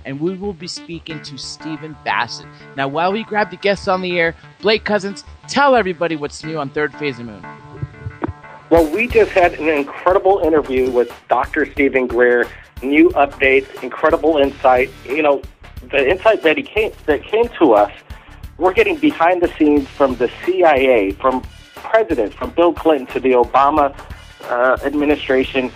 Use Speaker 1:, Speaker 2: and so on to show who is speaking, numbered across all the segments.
Speaker 1: and we will be speaking to Stephen Bassett. Now, while we grab the guests on the air, Blake Cousins, tell everybody what's new on Third Phase of Moon.
Speaker 2: Well, we just had an incredible interview with Dr. Stephen Greer, new updates, incredible insight. You know, the insight that came to us, we're getting behind the scenes from the CIA, from presidents, from Bill Clinton to the Obama administration,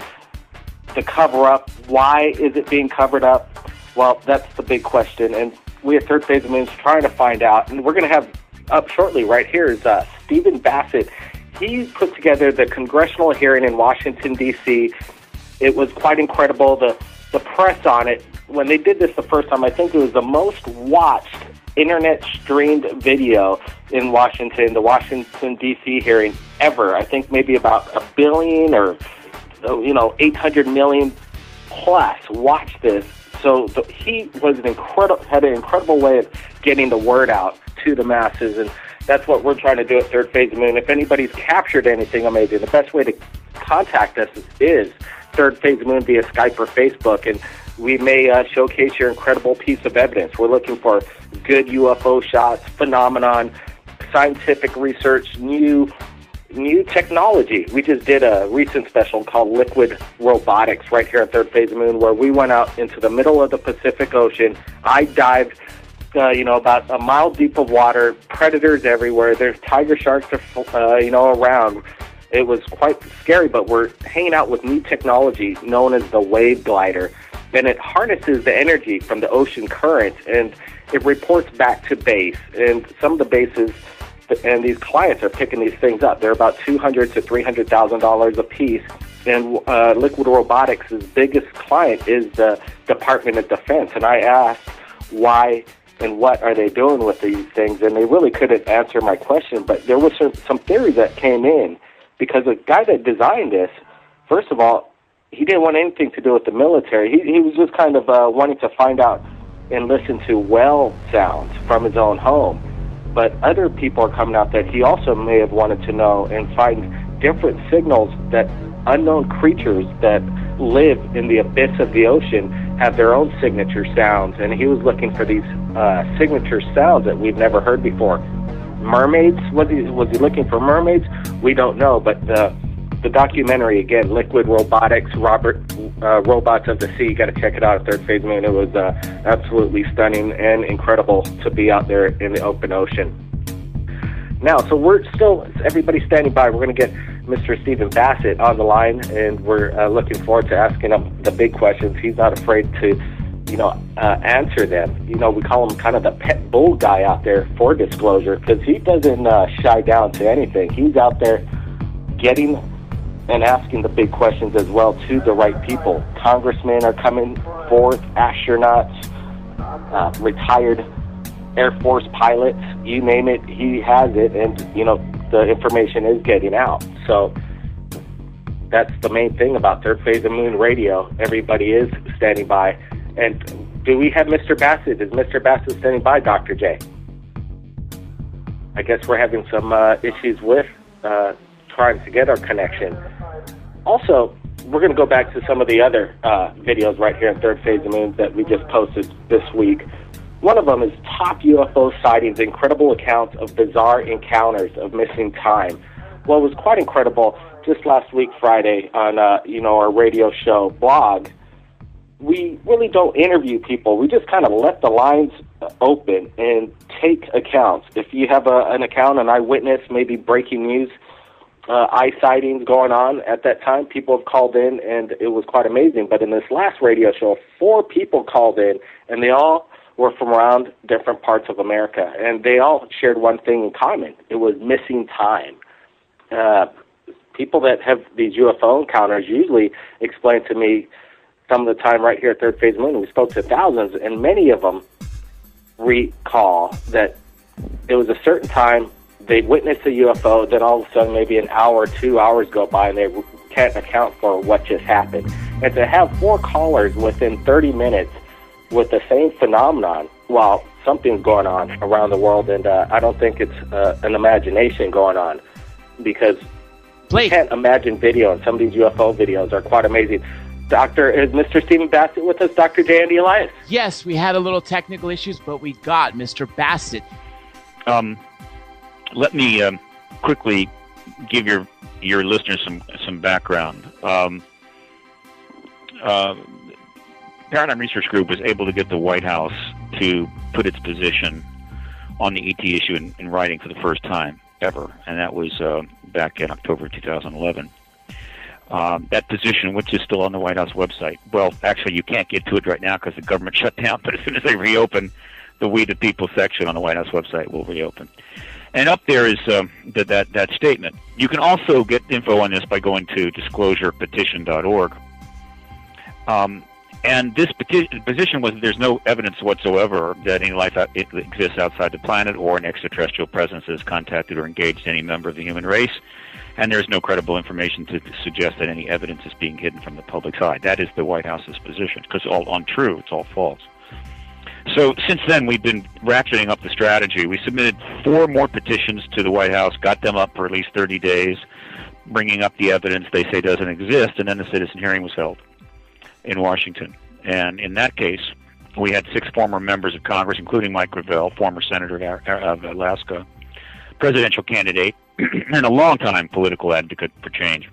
Speaker 2: the cover-up. Why is it being covered up? Well, that's the big question, and we at Third Phase of Moon is trying to find out. And we're going to have up shortly right here is Stephen Bassett. He put together the congressional hearing in Washington, D.C. It was quite incredible. The press on it, when they did this the first time, I think it was the most watched internet-streamed video in Washington, the Washington, D.C. hearing ever. I think maybe about 1 billion or 800 million plus watched this. So he was had an incredible way of getting the word out to the masses, and that's what we're trying to do at Third Phase of Moon. If anybody's captured anything amazing, the best way to contact us is Third Phase of Moon via Skype or Facebook, and we may showcase your incredible piece of evidence. We're looking for good UFO shots, phenomenon, scientific research, new technology. We just did a recent special called Liquid Robotics right here at Third Phase of Moon, where we went out into the middle of the Pacific Ocean. I dived about a mile deep of water, predators everywhere. There's tiger sharks around. It was quite scary, but we're hanging out with new technology known as the wave glider. And it harnesses the energy from the ocean current, and it reports back to base. And some of the bases, and these clients are picking these things up. They're about $200,000 to $300,000 a piece. And Liquid Robotics' biggest client is the Department of Defense. And I asked why and what are they doing with these things, and they really couldn't answer my question. But there was some theories that came in, because the guy that designed this, first of all, he didn't want anything to do with the military. He was just kind of wanting to find out and listen to well sounds from his own home. But other people are coming out that he also may have wanted to know and find different signals that unknown creatures that live in the abyss of the ocean have their own signature sounds, and he was looking for these signature sounds that we've never heard before. Mermaids? Was he looking for mermaids? We don't know, but the documentary, again, Liquid Robotics, Robots of the Sea, you got to check it out at Third Phase Moon. It was absolutely stunning and incredible to be out there in the open ocean. Now, so everybody's standing by. We're going to get Mr. Stephen Bassett on the line, and we're looking forward to asking him the big questions. He's not afraid to, answer them. We call him kind of the pet bull guy out there for disclosure, because he doesn't shy down to anything. He's out there getting and asking the big questions as well to the right people. Congressmen are coming forth, astronauts, retired Air Force pilots, you name it, he has it, and, the information is getting out. So that's the main thing about Third Phase of Moon Radio. Everybody is standing by. And do we have Mr. Bassett? Is Mr. Bassett standing by, Dr. J? I guess we're having some issues with trying to get our connection. Also, we're going to go back to some of the other videos right here in Third Phase of Moon that we just posted this week. One of them is Top UFO Sightings, Incredible Accounts of Bizarre Encounters of Missing Time. Well, it was quite incredible. Just last week, Friday, on our radio show blog, we really don't interview people. We just kind of let the lines open and take accounts. If you have an account, an eyewitness, maybe breaking news, eye sightings going on at that time, people have called in, and it was quite amazing. But in this last radio show, 4 people called in, and they all were from around different parts of America, and they all shared one thing in common. It was missing time. People that have these UFO encounters usually explain to me some of the time right here at Third Phase Moon. We spoke to thousands, and many of them recall that it was a certain time they witnessed a UFO, then all of a sudden maybe an hour or 2 hours go by, and they can't account for what just happened. And to have 4 callers within 30 minutes with the same phenomenon, well, something's going on around the world, and I don't think it's an imagination going on, because
Speaker 1: Blake,
Speaker 2: you can't imagine video, and some of these UFO videos are quite amazing. Is Mr. Stephen Bassett with us, Dr. J. Andy Elias?
Speaker 1: Yes, we had a little technical issues, but we got Mr. Bassett.
Speaker 3: Let me quickly give your listeners some background. Paradigm Research Group was able to get the White House to put its position on the ET issue in writing for the first time ever, and that was back in October 2011. That position, which is still on the White House website, well, actually, you can't get to it right now because the government shut down, but as soon as they reopen, the We the People section on the White House website will reopen. And up there is that statement. You can also get info on this by going to disclosurepetition.org. And this position was there's no evidence whatsoever that any life exists outside the planet or an extraterrestrial presence has contacted or engaged any member of the human race. And there's no credible information to suggest that any evidence is being hidden from the public's eye. That is the White House's position, because it's all untrue. It's all false. So since then, we've been ratcheting up the strategy. We submitted 4 more petitions to the White House, got them up for at least 30 days, bringing up the evidence they say doesn't exist, and then the citizen hearing was held in Washington. And in that case, we had 6 former members of Congress, including Mike Gravel, former senator of Alaska, presidential candidate, and a long-time political advocate for change,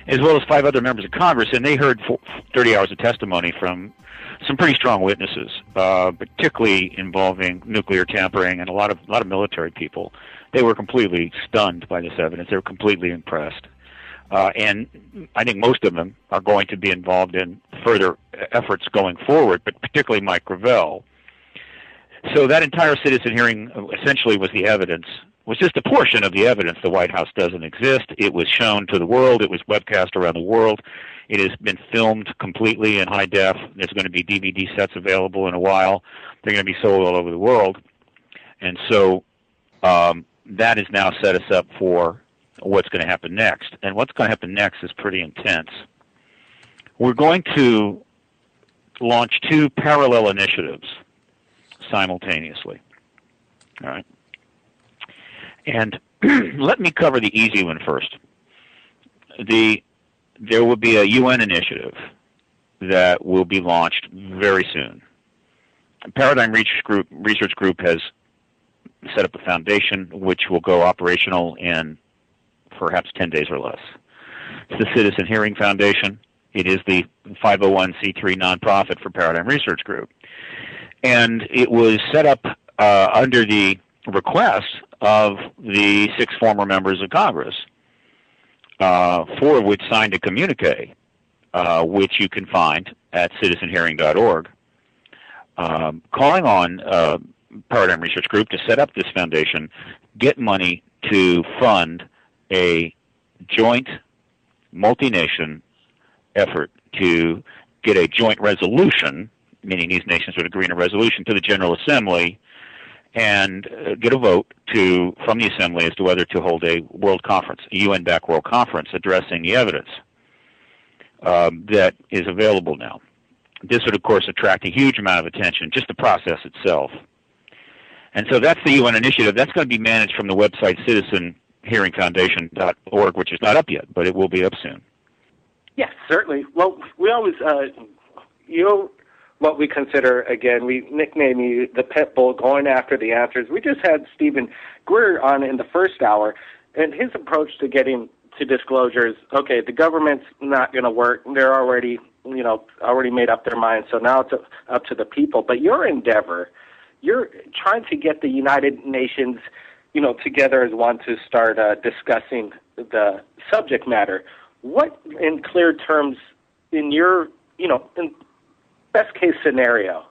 Speaker 3: as well as 5 other members of Congress, and they heard 30 hours of testimony from some pretty strong witnesses, particularly involving nuclear tampering and a lot of military people. They were completely stunned by this evidence. They were completely impressed. And I think most of them are going to be involved in further efforts going forward, but particularly Mike Gravel. So that entire citizen hearing essentially was the evidence, was just a portion of the evidence the White House doesn't exist. It was shown to the world. It was webcast around the world. It has been filmed completely in high def. There's going to be DVD sets available in a while. They're going to be sold all over the world. And so that has now set us up for what's going to happen next. And what's going to happen next is pretty intense. We're going to launch 2 parallel initiatives simultaneously. All right. And let me cover the easy one first. There will be a UN initiative that will be launched very soon. Paradigm Research Group has set up a foundation which will go operational in perhaps 10 days or less. It's the Citizen Hearing Foundation. It is the 501c3 nonprofit for Paradigm Research Group. And it was set up under the request of the 6 former members of Congress, 4 of which signed a communique, which you can find at citizenhearing.org, calling on Paradigm Research Group to set up this foundation, get money to fund a joint multi-nation effort to get a joint resolution, meaning these nations would agree on a resolution to the General Assembly and get a vote from the Assembly as to whether to hold a world conference, a UN-backed world conference addressing the evidence that is available now. This would, of course, attract a huge amount of attention, just the process itself. And so that's the UN initiative. That's going to be managed from the website citizenhearingfoundation.org, which is not up yet, but it will be up soon.
Speaker 2: Yes, certainly. Well, we always, what we consider, again, we nickname you the pit bull, going after the answers. We just had Stephen Greer on in the first hour, and his approach to getting to disclosure is, okay, the government's not going to work. They're already made up their minds, so now it's up to the people. But your endeavor, you're trying to get the United Nations, together as one to start discussing the subject matter. What, in clear terms, in your, in best case scenario,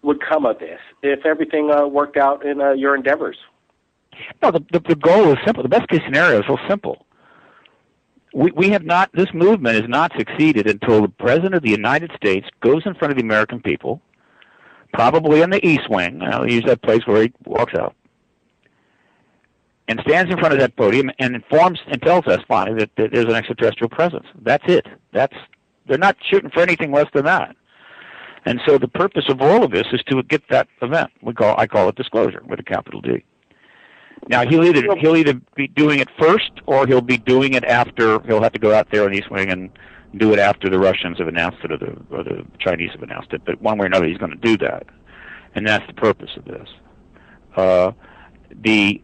Speaker 2: would come of this if everything worked out in your endeavors?
Speaker 3: No, the goal is simple. The best case scenario is so simple. We have not, this movement has not succeeded until the President of the United States goes in front of the American people, probably on the East Wing, I'll use that place where he walks out, and stands in front of that podium and informs and tells us finally that there's an extraterrestrial presence. That's it. They're not shooting for anything less than that. And so the purpose of all of this is to get that event. I call it disclosure with a capital D. Now he'll either be doing it first, or he'll be doing it after. He'll have to go out there on East Wing and do it after the Russians have announced it or the Chinese have announced it. But one way or another, he's going to do that, and that's the purpose of this. The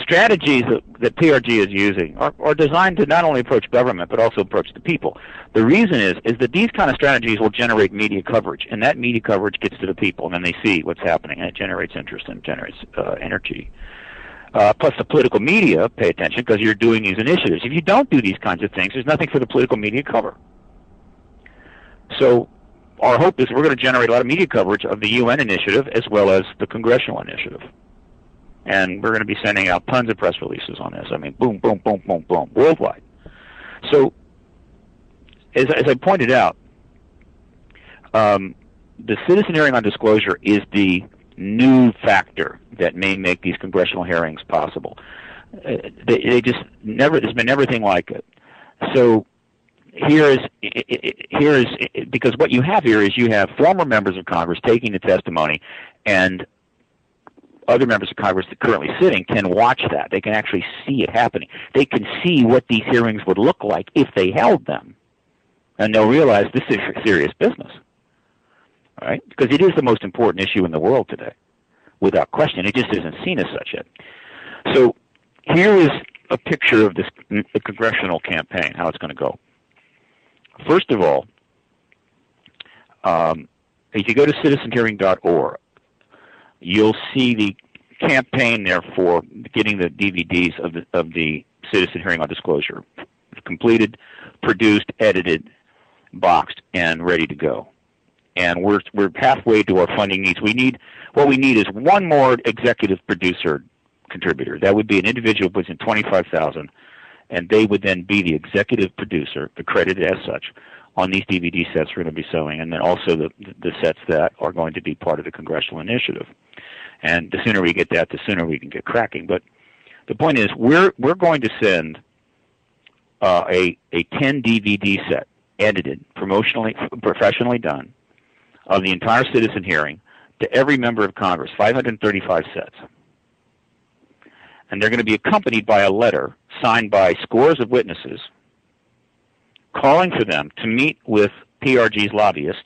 Speaker 3: strategies that PRG is using are designed to not only approach government but also approach the people. The reason is that these kind of strategies will generate media coverage, and that media coverage gets to the people, and then they see what's happening, and it generates interest and generates energy. Plus the political media pay attention because you're doing these initiatives. If you don't do these kinds of things, there's nothing for the political media to cover. So our hope is we're going to generate a lot of media coverage of the UN initiative as well as the congressional initiative. And we're going to be sending out tons of press releases on this. I mean, boom, boom, boom, boom, boom, worldwide. So, as I pointed out, the citizen hearing on disclosure is the new factor that may make these congressional hearings possible. They just never. There's been everything like it. So here is because what you have here is you have former members of Congress taking the testimony, and other members of Congress that are currently sitting can watch that. They can actually see it happening. They can see what these hearings would look like if they held them. And they'll realize this is serious business. All right? Because it is the most important issue in the world today, without question. It just isn't seen as such yet. So here is a picture of the congressional campaign, how it's going to go. First of all, if you go to citizenhearing.org, you'll see the campaign there for getting the DVDs of the citizen hearing on disclosure completed, produced, edited, boxed, and ready to go. And we're halfway to our funding needs. What we need is one more executive producer contributor. That would be an individual who puts in $25,000, and they would then be the executive producer, accredited as such, on these DVD sets we're going to be selling, and then also the sets that are going to be part of the congressional initiative. And the sooner we get that, the sooner we can get cracking. But the point is, we're going to send a 10 DVD set, edited, professionally done, of the entire citizen hearing to every member of Congress, 535 sets. And they're going to be accompanied by a letter signed by scores of witnesses calling for them to meet with PRG's lobbyist,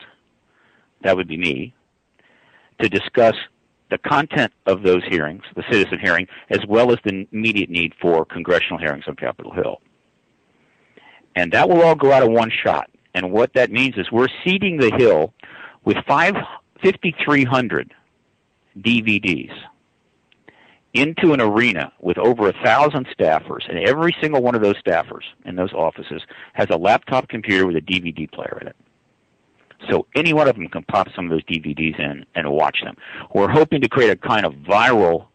Speaker 3: that would be me, to discuss the content of those hearings, the citizen hearing, as well as the immediate need for congressional hearings on Capitol Hill. And that will all go out of one shot. And what that means is we're seeding the Hill with 5,300 DVDs into an arena with over 1,000 staffers, and every single one of those staffers in those offices has a laptop computer with a DVD player in it. So any one of them can pop some of those DVDs in and watch them. We're hoping to create a kind of viral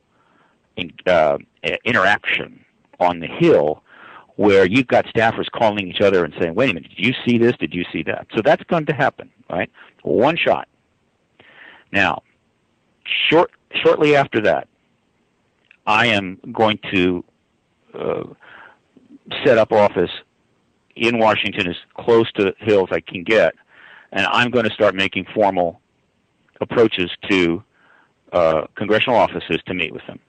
Speaker 3: interaction on the Hill where you've got staffers calling each other and saying, wait a minute, did you see this? Did you see that? So that's going to happen, right? One shot. Now, shortly after that, I am going to set up office in Washington as close to Hill as I can get, and I'm going to start making formal approaches to congressional offices to meet with them.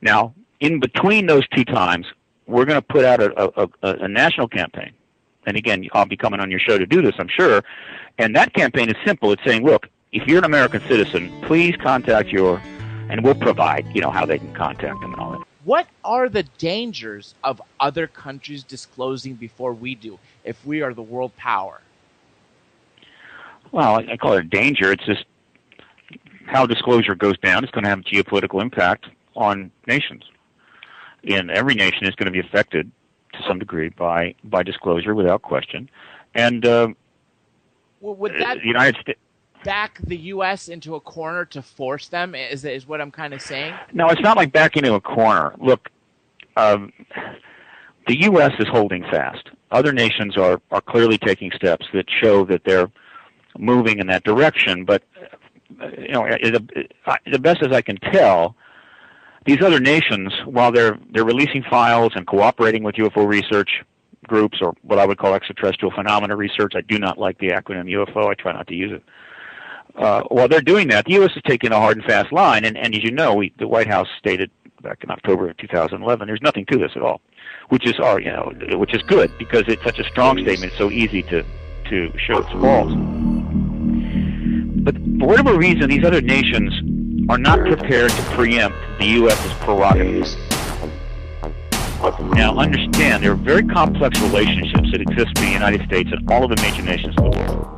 Speaker 3: Now, in between those two times, we're going to put out a national campaign. And again, I'll be coming on your show to do this, I'm sure. And that campaign is simple. It's saying, look, if you're an American citizen, please contact and we'll provide, how they can contact them and all that.
Speaker 1: What are the dangers of other countries disclosing before we do, if we are the world power?
Speaker 3: Well, I call it a danger. It's just how disclosure goes down. It's going to have geopolitical impact on nations. And every nation is going to be affected to some degree by disclosure, without question. And
Speaker 1: would that
Speaker 3: the United States
Speaker 1: back the U.S. into a corner to force them? Is what I'm kind of saying?
Speaker 3: No, it's not like backing into a corner. Look, the U.S. is holding fast. Other nations are clearly taking steps that show that they're moving in that direction. But the best as I can tell, these other nations, while they're releasing files and cooperating with UFO research groups, or what I would call extraterrestrial phenomena research — I do not like the acronym UFO. I try not to use it. While they're doing that, the U.S. is taking a hard and fast line. And as you know, the White House stated back in October of 2011, there's nothing to this at all. which is good because it's such a strong statement. It's so easy to show it's false. But for whatever reason, these other nations are not prepared to preempt the U.S.'s prerogatives. Now, understand, there are very complex relationships that exist between the United States and all of the major nations of the world.